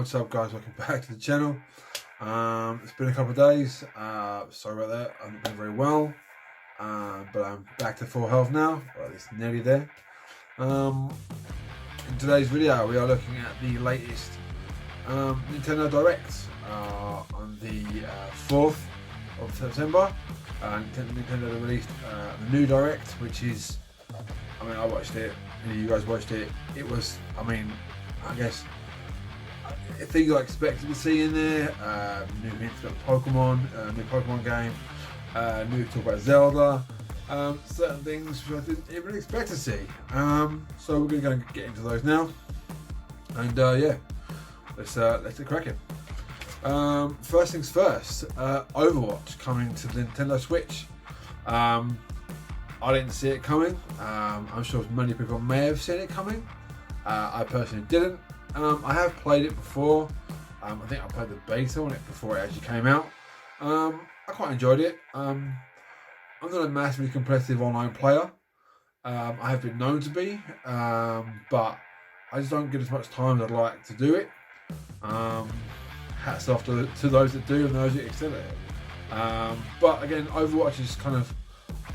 what's up guys, welcome back to the channel. It's been a couple of days, sorry about that, I haven't been very well, but I'm back to full health now, or at least nearly there. In today's video we are looking at the latest Nintendo Direct on the 4th of September. Nintendo released the new Direct, which is, I watched it, you guys watched it, it was, I guess, things I expected to see in there. New hints about Pokemon, new Pokemon game, new talk about Zelda, certain things which I didn't even expect to see. So we're going to go and get into those now, and yeah, let's get cracking. First things first, Overwatch coming to the Nintendo Switch. I didn't see it coming. I'm sure many people may have seen it coming. I personally didn't. I have played it before. I think I played the beta on it before it actually came out. I quite enjoyed it. I'm not a massively competitive online player. I have been known to be, but I just don't get as much time as I'd like to do it. Hats off to those that do and those that excel at it. But again, Overwatch is kind of,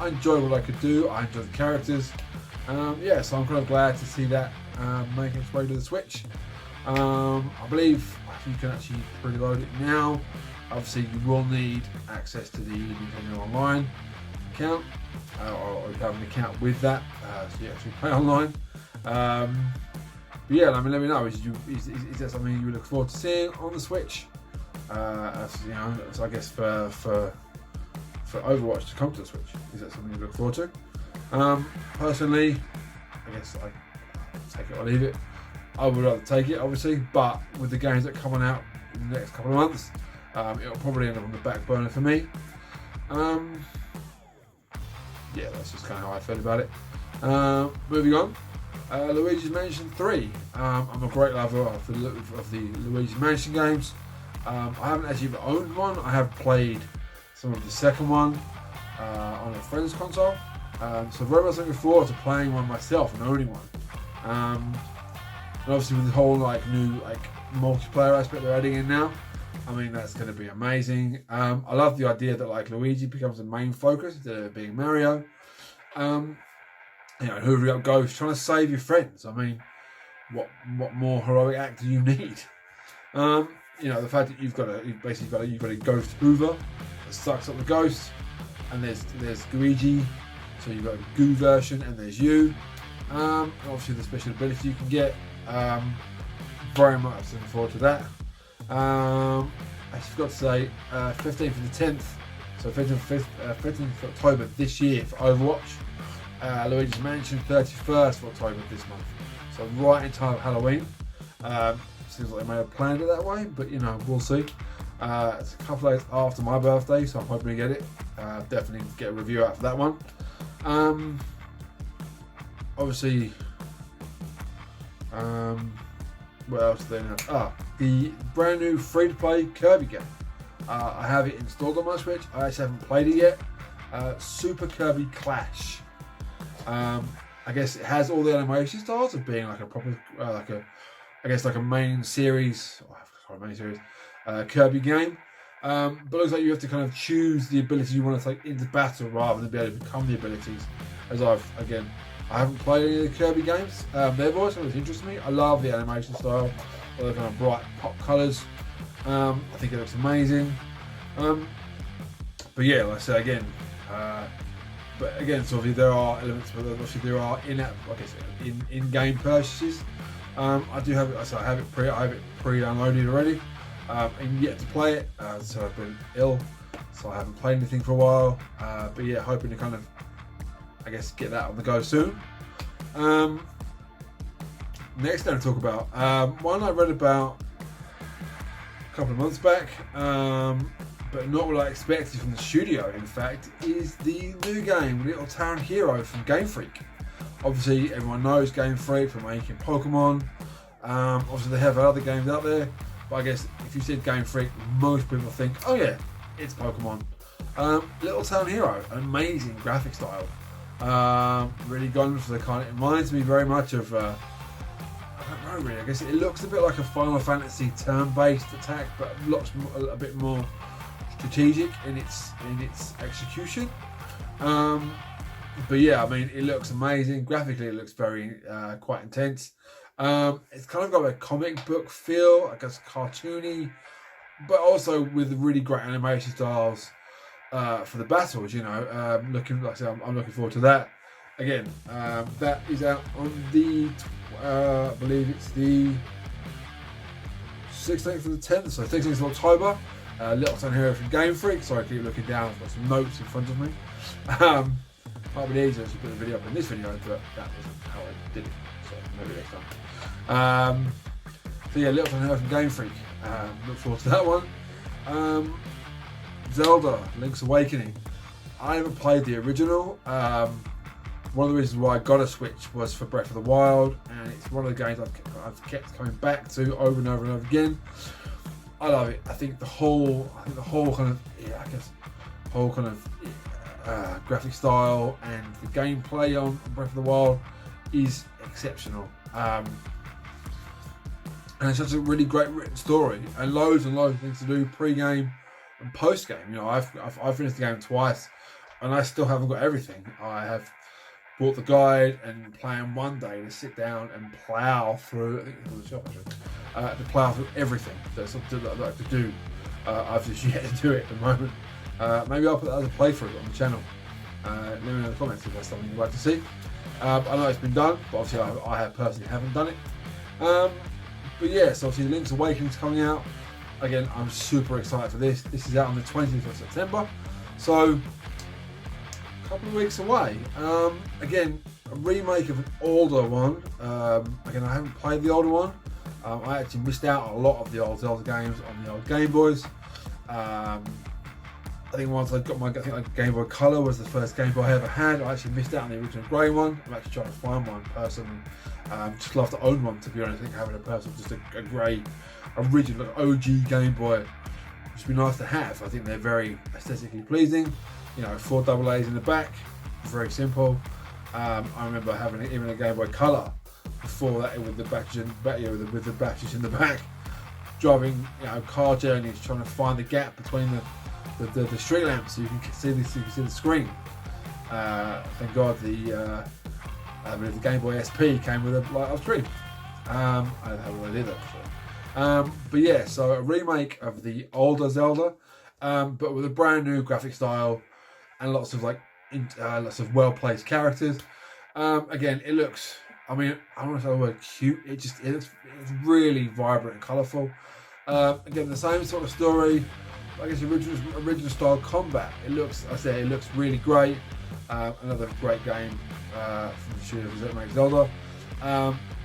I enjoy what I could do. I enjoy the characters. Yeah, so I'm kind of glad to see that making its way to the Switch. I believe you can actually preload it now. Obviously, you will need access to the Nintendo Online account, or you have an account with that, so you actually play online. But yeah, let me know. Is that something you look forward to seeing on the Switch? So I guess for Overwatch to come to the Switch, is that something you look forward to? Personally, I guess I take it or leave it. I would rather take it, obviously, but with the games that are coming out in the next couple of months, it'll probably end up on the back burner for me. Yeah, that's just kind of how I feel about it. Moving on, Luigi's Mansion 3. I'm a great lover of the Luigi's Mansion games. I haven't actually owned one. I have played some of the second one on a friend's console. So very much looking forward to playing one myself and owning one. And obviously with the whole new multiplayer aspect they're adding in now, that's going to be amazing. I love the idea that Luigi becomes the main focus instead of being Mario. Hoovering up ghosts, trying to save your friends. What more heroic act do you need? The fact that you've got a ghost Hoover that sucks up the ghosts, and there's Luigi, so you've got a goo version, and there's you. And obviously the special ability you can get. Very much looking forward to that. I forgot to say, 15th of the 10th, so 15th of October this year for Overwatch. Luigi's Mansion 31st of October this month, so right in time of Halloween. Seems like they may have planned it that way, but we'll see. It's a couple of days after my birthday, so I'm hoping to get it. Definitely get a review out for that one. Obviously, what else do they know? The brand new free-to-play Kirby game. I have it installed on my Switch. I actually haven't played it yet. Super Kirby Clash. I guess it has all the animation styles of being like a proper, like a main series, Kirby game. But it looks like you have to kind of choose the ability you want to take into battle rather than be able to become the abilities. I haven't played any of the Kirby games. They've always kind of interested me. I love the animation style, all the kind of bright pop colours. I think it looks amazing. But yeah, like I said again, so there are elements where obviously there are in-game purchases. I do have it. So I have it pre-downloaded already. And yet to play it. So I've been ill, so I haven't played anything for a while. But yeah, hoping to kind of, get that on the go soon. Next thing to talk about, one I read about a couple of months back, but not what I expected from the studio, in fact, is the new game, Little Town Hero from Game Freak. Obviously, everyone knows Game Freak for making Pokemon. Obviously, they have other games out there, but I guess if you said Game Freak, most people think, oh yeah, it's Pokemon. Little Town Hero, amazing graphic style. Really gone for the kind. It reminds me very much of. I don't know really. I guess it looks a bit like a Final Fantasy turn-based attack, but a bit more strategic in its execution. But yeah, I mean, it looks amazing. Graphically, it looks very quite intense. It's kind of got a comic book feel, I guess cartoony, but also with really great animation styles for the battles. You know, I'm looking forward to that. Again, that is out on the I believe it's the 16th of the 10th, so 16th of October. Little Town Hero from Game Freak. Sorry, I keep looking down. I've got some notes in front of me. Might be easier to put the video up in this video, but that wasn't how I did it. So maybe next time. So yeah, Little Town Hero from Game Freak. Look forward to that one. Zelda: Link's Awakening. I haven't played the original. One of the reasons why I got a Switch was for Breath of the Wild, and it's one of the games I've kept coming back to over and over and over again. I love it. I think the whole kind of graphic style and the gameplay on Breath of the Wild is exceptional. And it's such a really great written story, and loads of things to do pre-game and post-game. You know, I've finished the game twice, and I still haven't got everything. I have bought the guide and plan one day to sit down and plough through. I think it was a shop actually. To plough through everything that's something that I'd like to do. I've just yet to do it at the moment. Maybe I'll put that as a playthrough on the channel. Let me know in the comments if that's something you'd like to see. I know it's been done, but obviously I personally haven't done it. But yeah, so obviously Link's Awakening is coming out. Again, I'm super excited for this. This is out on the 20th of September. So, a couple of weeks away. Again, a remake of an older one. Again, I haven't played the older one. I actually missed out on a lot of the old Zelda games on the old Game Boys. I think once I got my Game Boy Color was the first Game Boy I ever had. I actually missed out on the original grey one. I'm actually trying to find one personally. Just love to own one, to be honest. I think having a person just a grey, original OG Game Boy would be nice to have. I think they're very aesthetically pleasing. You know, 4 AA's in the back, very simple. I remember having even a Game Boy Color before that with the batteries in the back, driving car journeys, trying to find the gap between the street lamps so you can see the screen. Thank God the Game Boy SP came with a light up screen. I don't know how they did that before. But yeah, so a remake of the older Zelda, but with a brand new graphic style and lots of well placed characters. Again, it looks. I mean, I don't want to say the word cute. It's really vibrant and colourful. Again, the same sort of story. I guess original style combat. It looks really great. Another great game from the studios that make Zelda.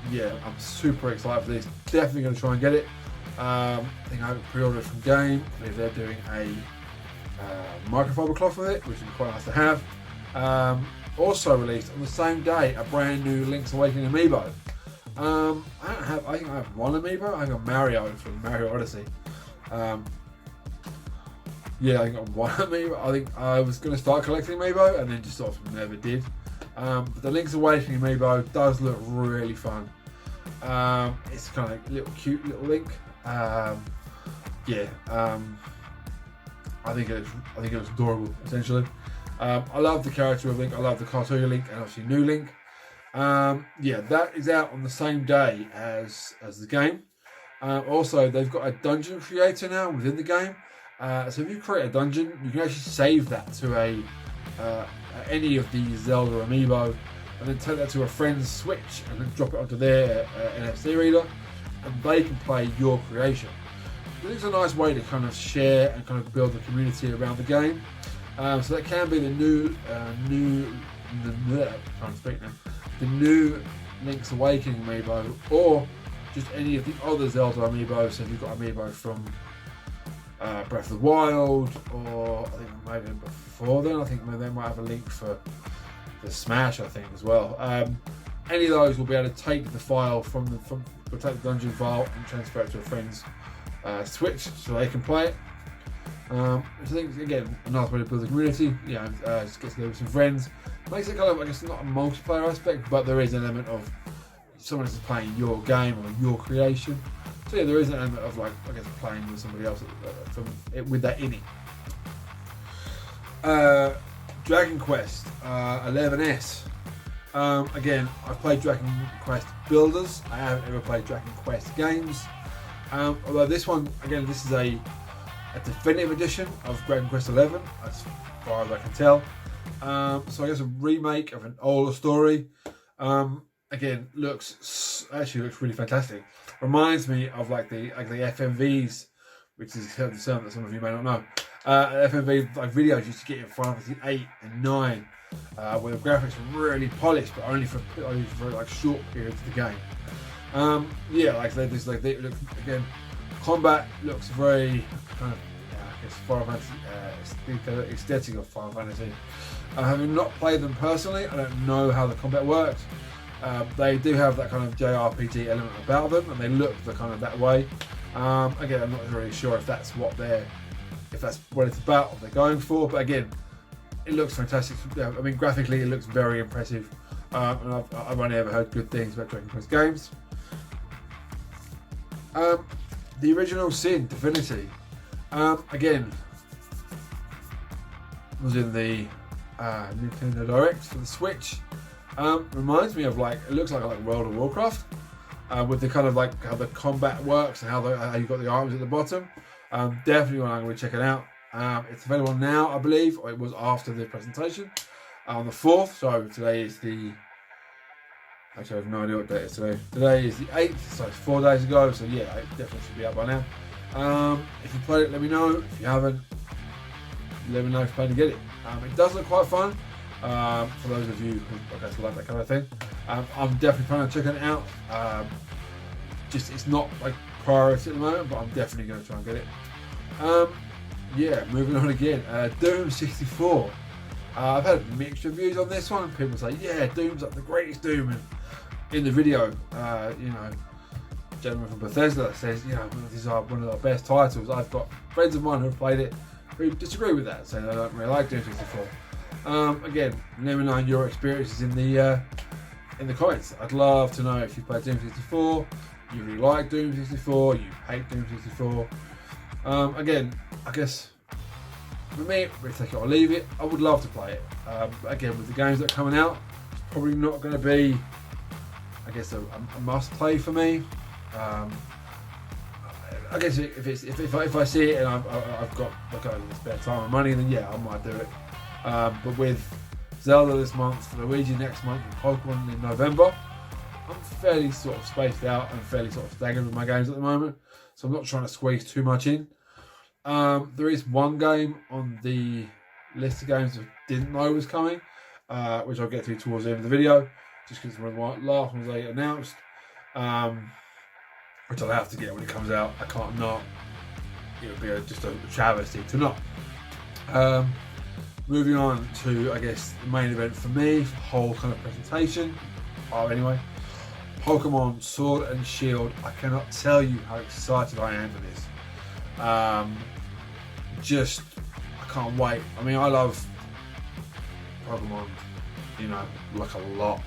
Yeah, I'm super excited for this. Definitely going to try and get it. I think I have it pre-ordered from Game. I believe they're doing a microfiber cloth with it, which would be quite nice to have. Also released on the same day a brand new Link's Awakening amiibo. I think I have one amiibo. I got Mario from Mario Odyssey. Yeah, I got one amiibo. I think I was going to start collecting amiibo and then just sort of never did. But the Link's Awakening amiibo does look really fun. It's kind of like cute little Link. I think it looks adorable. Essentially, I love the character of Link. I love the cartoon Link and obviously new Link. Yeah, that is out on the same day as the game. Also, they've got a dungeon creator now within the game. So if you create a dungeon, you can actually save that to any of the Zelda amiibo, and then take that to a friend's Switch and then drop it onto their NFC reader, and they can play your creation. It's a nice way to kind of share and kind of build a community around the game. So that can be the new Link's Awakening amiibo, or just any of the other Zelda amiibos. So if you've got amiibo from Breath of the Wild, or I think maybe before then, I think they might have a link for the Smash, I think, as well. Any of those will be able to take the file we'll take the dungeon file and transfer it to a friend's Switch so they can play it. Which I think, again, another way to build a community. Just get together with some friends. Makes it kind of, I guess, not a multiplayer aspect, but there is an element of someone else is playing your game or your creation. So yeah, there is an element of like, I guess, playing with somebody else with that in it. Dragon Quest 11S. Again, I've played Dragon Quest Builders. I haven't ever played Dragon Quest games. Although this one, again, this is a definitive edition of Dragon Quest 11, as far as I can tell. So I guess a remake of an older story. Again, looks really fantastic. Reminds me of like the FMVs, which is a term that some of you may not know. FMV like videos used to get in Final Fantasy 8 and 9, where the graphics were really polished, but only for like short periods of the game. Yeah, like they look again. Combat looks very kind of, I guess, Final Fantasy aesthetic of Final Fantasy. Having not played them personally, I don't know how the combat works. They do have that kind of JRPG element about them, and they look the kind of that way. Again, I'm not really sure if that's what it's about, what they're going for. But again, it looks fantastic. I mean, graphically, it looks very impressive. And I've only ever heard good things about Dragon Quest games. The original Sin Divinity, again, was in the Nintendo Direct for the Switch. Reminds me of like, it looks like World of Warcraft, with the kind of like how the combat works and how you got the items at the bottom. Definitely one I'm going to check it out. It's available now, I believe, or it was after the presentation on the 4th. So today is the. Actually, I have no idea what date it is today. Today is the 8th, so it's 4 days ago. So yeah, it definitely should be out by now. If you played it, let me know. If you haven't, let me know if you plan to get it. It does look quite fun. For those of you who, I guess, like that kind of thing. I'm definitely planning on checking it out. Just it's not like priority at the moment, but I'm definitely going to try and get it. Yeah, moving on again. Doom 64. I've had mixed reviews on this one. People say, yeah, Doom's like the greatest Doom. And in the video, you know, gentleman from Bethesda says, you know, these are one of the best titles. I've got friends of mine who have played it who disagree with that, saying they don't really like Doom 64. Again, let me know your experiences in the comments. I'd love to know if you played Doom 64, you really like Doom 64, you hate Doom 64. Again, I guess for me, we take it or leave it. I would love to play it. Again, with the games that are coming out, it's probably not going to be, I guess, a must-play for me. I guess if I see it and I've got like a spare time and money, then yeah, I might do it. But with Zelda this month, Luigi next month, and Pokemon in November, I'm fairly sort of spaced out and fairly sort of staggered with my games at the moment, so I'm not trying to squeeze too much in. There is one game on the list of games I didn't know was coming, which I'll get to towards the end of the video, just because it's one of the last ones they announced, which I'll have to get when it comes out. I can't not. It would be just a travesty to not. Moving on to, I guess, the main event for me, the whole kind of presentation. Anyway, Pokemon Sword and Shield. I cannot tell you how excited I am for this. I can't wait. I mean, I love Pokemon, you know, like a lot.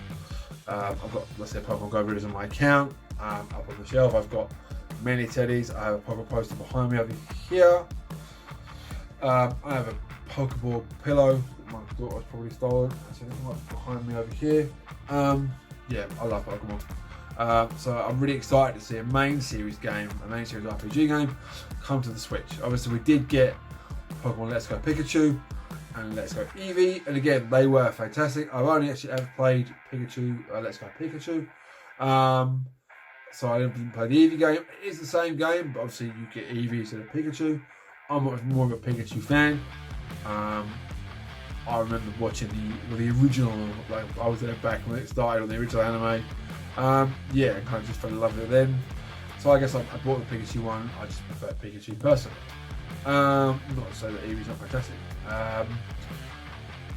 I've got, let's say, Pokemon Go videos on my account. Up on the shelf, I've got many teddies. I have a Pokemon poster behind me over here. I have a Pokeball pillow that my daughter's probably stolen. Actually, it's behind me over here. Yeah, I love Pokemon. So I'm really excited to see a main series game, a main series RPG game, come to the Switch. Obviously, we did get Pokemon Let's Go Pikachu and Let's Go Eevee, and again, they were fantastic. I've only actually ever played Pikachu, Let's Go Pikachu. So I didn't play the Eevee game. It is the same game, but obviously you get Eevee instead of Pikachu. I'm more of a Pikachu fan. I remember watching the original, like I was there back when it started on the original anime. Yeah, kind of just fell in love with it then. So I guess I bought the Pikachu one. I just prefer Pikachu personally. Not to say that Eevee's not fantastic.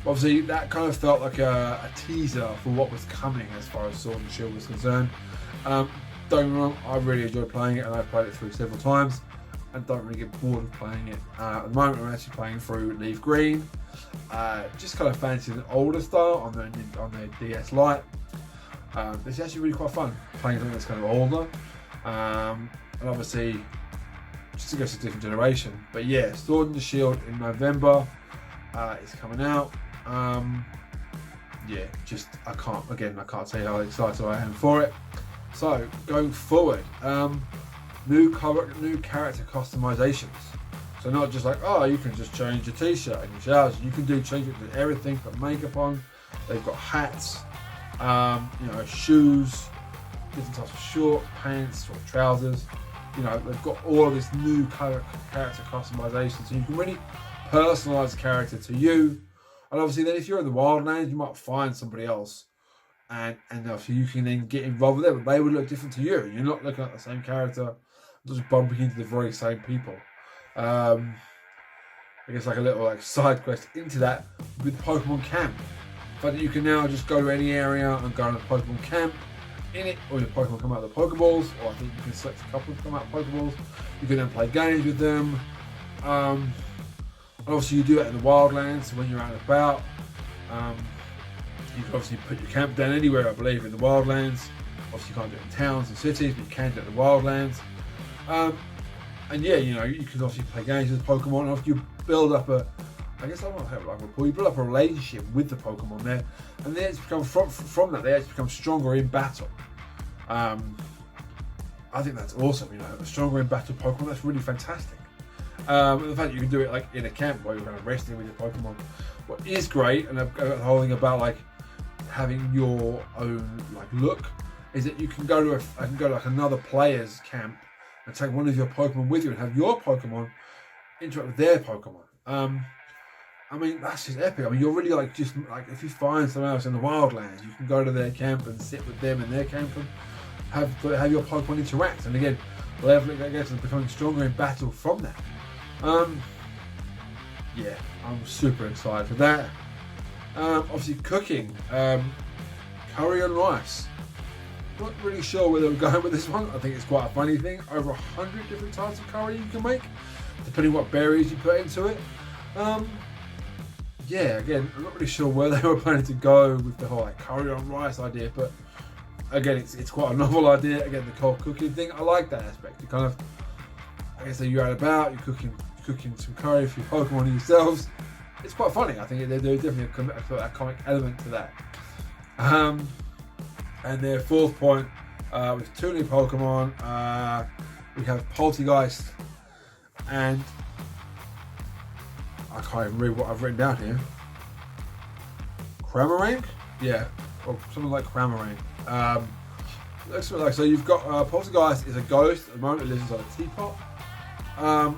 Obviously, that kind of felt like a teaser for what was coming as far as Sword and Shield was concerned. Don't get me wrong, I really enjoyed playing it, and I've played it through several times and don't really get bored of playing it. At the moment, I'm actually playing through Leaf Green. Just kind of fancy an older style on the DS Lite. It's actually really quite fun playing something that's kind of older, and obviously just to go to a different generation. But yeah, Sword and Shield in November is coming out. Yeah, just I can't tell you how excited I am for it. So going forward, new character customizations. So not just like, oh, you can just change your t-shirt and your trousers. You can change it to everything, put makeup on. They've got hats, shoes, different types of short pants or trousers. They've got all of this new character customization, so you can really personalize the character to you. And obviously, then if you're in the Wildlands, you might find somebody else, and obviously you can then get involved with them. But they would look different to you. You're not looking at the same character, just bumping into the very same people. I guess like a little side quest into that with Pokemon Camp. But you can now just go to any area and go to Pokemon Camp in it, or your Pokemon come out of the Pokeballs, or I think you can select a couple to come out of Pokeballs. You can then play games with them. And obviously you do that in the Wildlands, so when you're out and about. You can obviously put your camp down anywhere, I believe, in the Wildlands. Obviously you can't do it in towns and cities, but you can do it in the Wildlands. And yeah, you can obviously play games with Pokemon, and obviously you build up you build up a relationship with the Pokemon there, and they actually become from that, they actually become stronger in battle. I think that's awesome, stronger in battle Pokemon, that's really fantastic. And the fact that you can do it in a camp where you're kind of resting with your Pokemon, what is great, and the whole thing about having your own look, is that you can go to another player's camp and take one of your Pokemon with you and have your Pokemon interact with their Pokemon. That's just epic. You're really if you find someone else in the Wildlands, you can go to their camp and sit with them in their camp and have your Pokemon interact. And again, leveling, I guess, and becoming stronger in battle from that. Yeah, I'm super excited for that. Obviously, cooking, curry and rice. Not really sure where they were going with this one. I think it's quite a funny thing. Over 100 different types of curry you can make, depending what berries you put into it. Yeah, again, I'm not really sure where they were planning to go with the whole curry on rice idea, but again, it's quite a novel idea. Again, the whole cooking thing, I like that aspect. You kind of, I guess, you're out about, you're cooking some curry for your Pokemon yourselves. It's quite funny. I think there's definitely a comic element to that. And their fourth point, with two new Pokemon, we have Poltergeist and I can't even read what I've written down here. Cramorant? Yeah, or something like Cramorant. Looks so you've got Poltergeist is a ghost at the moment. It lives inside a teapot.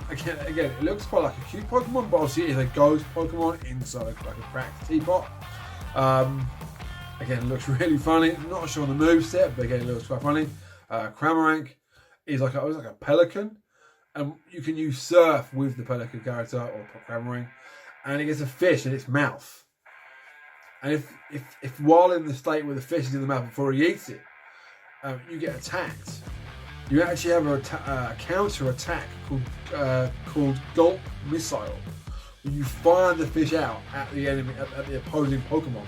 Again, it looks quite like a cute Pokemon, but obviously it is a ghost Pokemon inside a cracked teapot. Again, it looks really funny. I'm not sure on the moveset, but again, it looks quite funny. Cramorant is like a pelican, and you can use surf with the pelican character or Cramorant, and it gets a fish in its mouth. And if while in the state where the fish is in the mouth before he eats it, you get attacked. You actually have a counter attack called Gulp Missile, where you fire the fish out at the enemy, at the opposing Pokemon,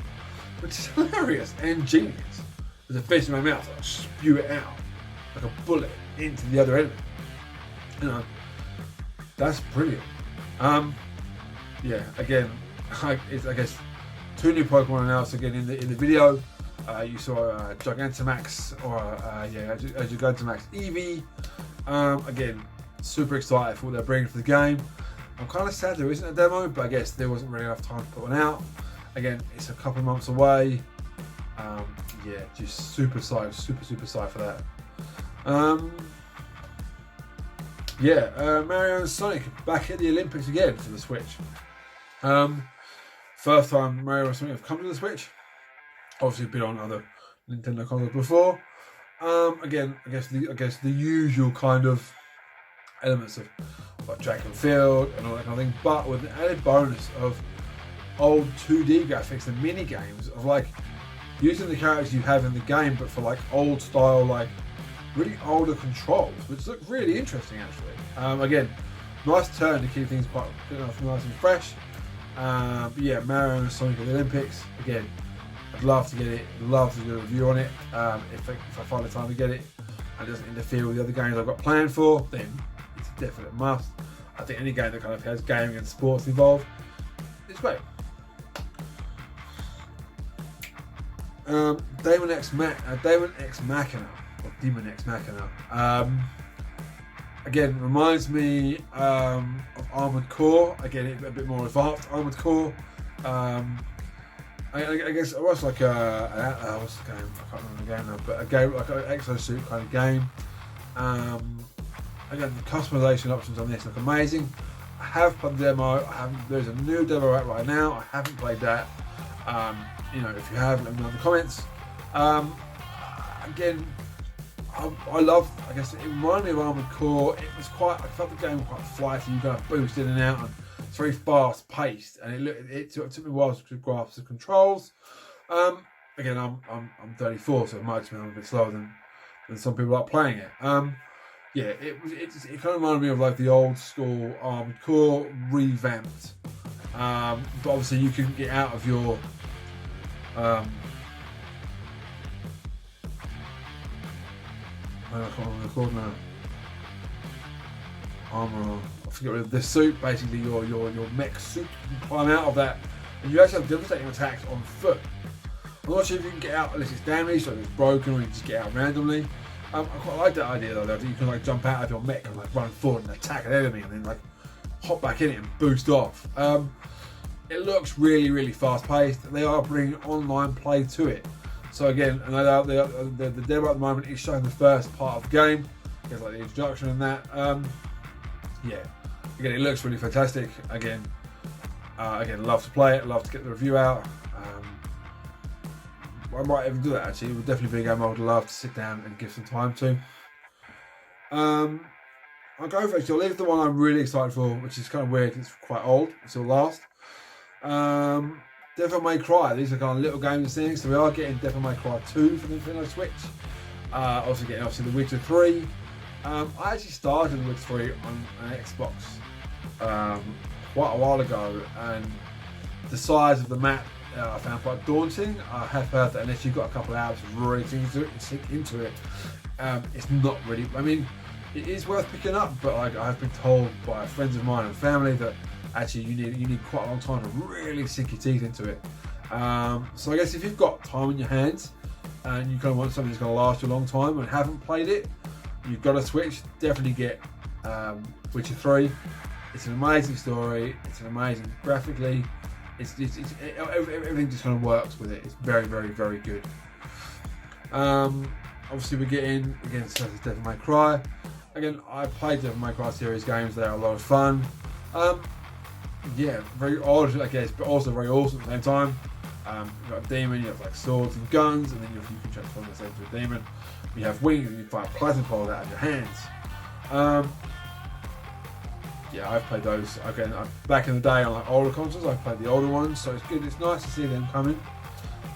which is hilarious and genius. There's a fish in my mouth, I spew it out like a bullet into the other enemy. That's brilliant. Yeah, again, I guess two new Pokemon announced again in the video. You saw Gigantamax or Gigantamax Eevee. Again, super excited for what they're bringing to the game. I'm kind of sad there isn't a demo, but I guess there wasn't really enough time to put one out. Again, it's a couple of months away. Yeah, just super psyched for that. Mario and Sonic back at the Olympics again for the Switch. First time Mario and Sonic have come to the Switch. Obviously been on other Nintendo consoles before. Again, I guess the usual kind of elements of track and field and all that kind of thing, but with an added bonus of old 2D graphics and mini games of using the characters you have in the game, but for old style, really older controls, which look really interesting actually. Again, nice turn to keep things quite nice and fresh. But yeah, Mario and Sonic at the Olympics again. I'd love to get it, love to do a review on it. If I find the time to get it and it doesn't interfere with the other games I've got planned for, then it's a definite must. I think any game that kind of has gaming and sports involved, it's great. Daemon X Machina, or Demon X Machina. Again, reminds me of Armored Core. Again, a bit more advanced Armored Core. I guess it was like what's the game? I can't remember the game now, but a game like an exosuit kind of game. Again, the customization options on this look amazing. I have played the demo. There's a new demo out right now. I haven't played that. You know, if you have, let me know in the comments. Again, I love. I guess it reminded me of Armored Core. I felt the game was quite flighty. You kind of boost in and out, and it's very fast paced. And it took me a while to grasp the controls. Again, I'm 34, so it might be a little bit slower than some people like playing it. Yeah, it kind of reminded me of like the old school Armored Core revamped. But obviously you can get out of your I can't remember what it's called now. Armor. I forget the suit. Basically, your mech suit. You can climb out of that, and you actually have devastating attacks on foot. I'm not sure if you can get out unless it's damaged or if it's broken, or you just get out randomly. I quite like that idea though. That you can like jump out of your mech and like run forward and attack an enemy, and then like hop back in it and boost off. It looks really, really fast paced. They are bringing online play to it. So again, the demo at the moment is showing the first part of the game. It's like the introduction and that. Yeah, again, it looks really fantastic. Again, love to play it. Love to get the review out. I might even do that actually. It would definitely be a game I would love to sit down and give some time to. I'll go for it. I'll leave the one I'm really excited for, which is kind of weird. It's quite old. It's still last. Devil May Cry. These are kind of little games and things. So we are getting Devil May Cry 2 for the Nintendo Switch. Also getting obviously The Witcher 3. I actually started The Witcher 3 on an Xbox quite a while ago, and the size of the map I found quite daunting. I have heard that unless you've got a couple of hours really sink into it, it's not really. I mean, it is worth picking up, but like I've been told by friends of mine and family that actually you need quite a long time to really sink your teeth into it. So I guess if you've got time on your hands and you kind of want something that's going to last you a long time and haven't played it, you've got to Switch. Definitely get Witcher 3. It's an amazing story. It's an amazing graphically. Everything just kind of works with it. It's very, very, very good. Obviously we're getting again Devil May Cry. Again, I played Devil May Cry series games. They are a lot of fun. Yeah, very odd, I guess, but also very awesome at the same time. You've got a demon, you have like swords and guns, and then you can transform yourself into a demon. You have wings, and you fire plasma balls out of your hands. Yeah, I've played those. Again, back in the day on like older consoles, I've played the older ones, so it's good. It's nice to see them coming.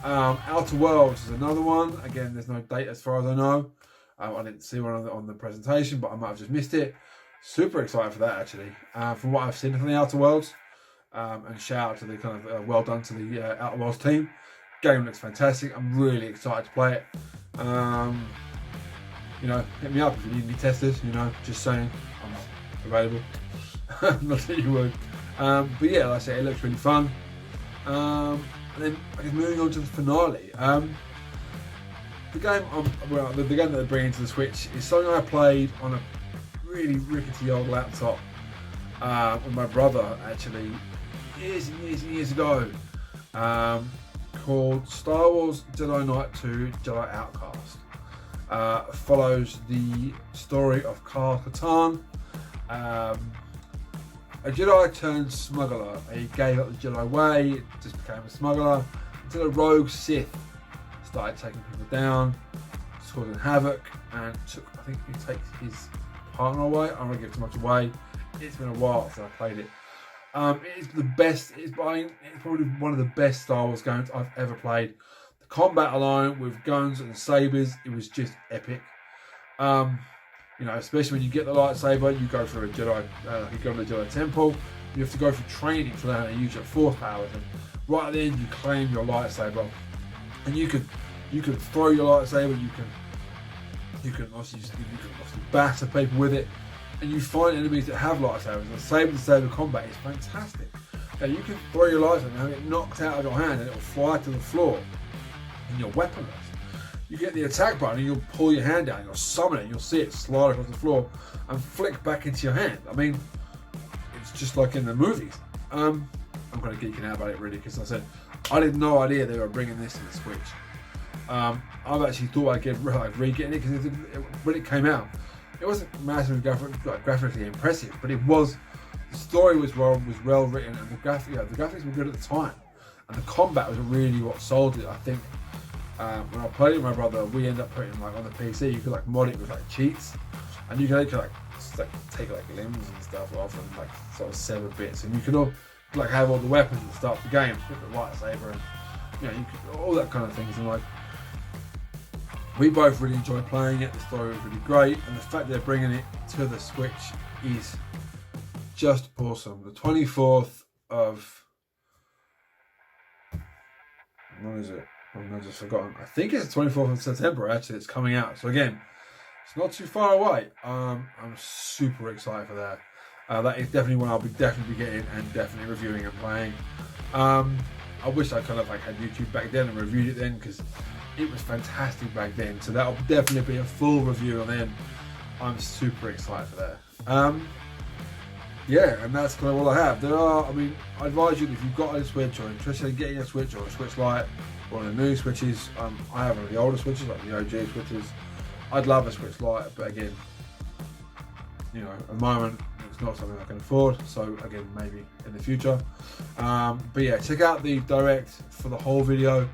Outer Worlds is another one. Again, there's no date as far as I know. I didn't see one on the presentation, but I might have just missed it. Super excited for that actually. From what I've seen from the Outer Worlds, and shout out to the kind of well done to the Outer Worlds team. Game looks fantastic. I'm really excited to play it. You know, hit me up if you need any testers. You know, just saying, I'm available. Not that you would, but yeah, like I say, it looks really fun. And then I guess moving on to the finale. The game the game that they're bringing to the Switch is something I played on a really rickety old laptop with my brother actually years and years and years ago, called Star Wars Jedi Knight 2 Jedi Outcast. Follows the story of Kyle Katarn, a Jedi turned smuggler. He gave up the Jedi way, just became a smuggler, until a rogue Sith started taking people down, causing havoc, and I think he takes his partner away. I don't want to give too much away. It's been a while since I played it. It's the best. It's probably one of the best Star Wars games I've ever played. The combat alone with guns and sabers, it was just epic. You know, especially when you get the lightsaber, you go through a Jedi, you go to the Jedi Temple. You have to go through training to learn how to use your Force powers, and right at the end, you claim your lightsaber. and you can throw your lightsaber. You can obviously batter people with it, and you find enemies that have lightsabers. The saber combat is fantastic. Now you can throw your lightsaber and have it knocked out of your hand, and it'll fly to the floor, and you're weaponless. You get the attack button, and you'll pull your hand down, you'll summon it, and you'll see it slide across the floor and flick back into your hand. I mean, it's just like in the movies. I'm kind of geeking out about it really, because I said I had no idea they were bringing this to the Switch. I've actually thought I'd get re-getting it, because when it came out, it wasn't massively graphically impressive, but it was. The story was well written, and the graphics were good at the time, and the combat was really what sold it. I think when I played it with my brother, we ended up putting on the PC. You could mod it with cheats, and you could take limbs and stuff off and sort of sever bits, and you could all have all the weapons at the start of the game, with the lightsaber, and you could all that kind of things. And we both really enjoyed playing it. The story was really great, and the fact they're bringing it to the Switch is just awesome. The 24th of, what is it? I've just forgotten. I think it's the 24th of September. Actually, it's coming out. So again, it's not too far away. I'm super excited for that. That is definitely one I'll be definitely getting and definitely reviewing and playing. I wish I had YouTube back then and reviewed it then, because it was fantastic back then. So that'll definitely be a full review on then. I'm super excited for that. Yeah, and that's kind of all I have. I advise you, if you've got a Switch or interested in getting a Switch or a Switch Lite, one of the new Switches, I have one of the older Switches, like the OG Switches. I'd love a Switch Lite, but again, at the moment, it's not something I can afford, so again, maybe in the future. But yeah, check out the Direct for the whole video.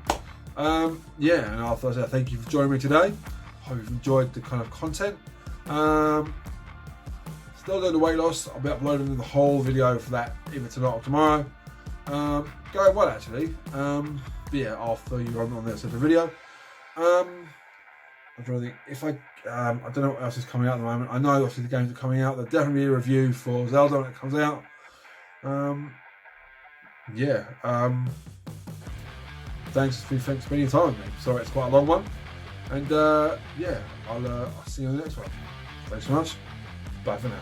Yeah, and I'll say thank you for joining me today. Hope you've enjoyed the kind of content. Still doing the weight loss. I'll be uploading the whole video for that either tonight or tomorrow. Going well actually. But yeah, I'll fill you on this other video. I'm trying to think if I don't know what else is coming out at the moment. I know obviously the games are coming out. There'll definitely be a review for Zelda when it comes out. Yeah. Thanks for spending your time with me. Sorry, it's quite a long one. And yeah, I'll see you in the next one. Thanks so much. Bye for now.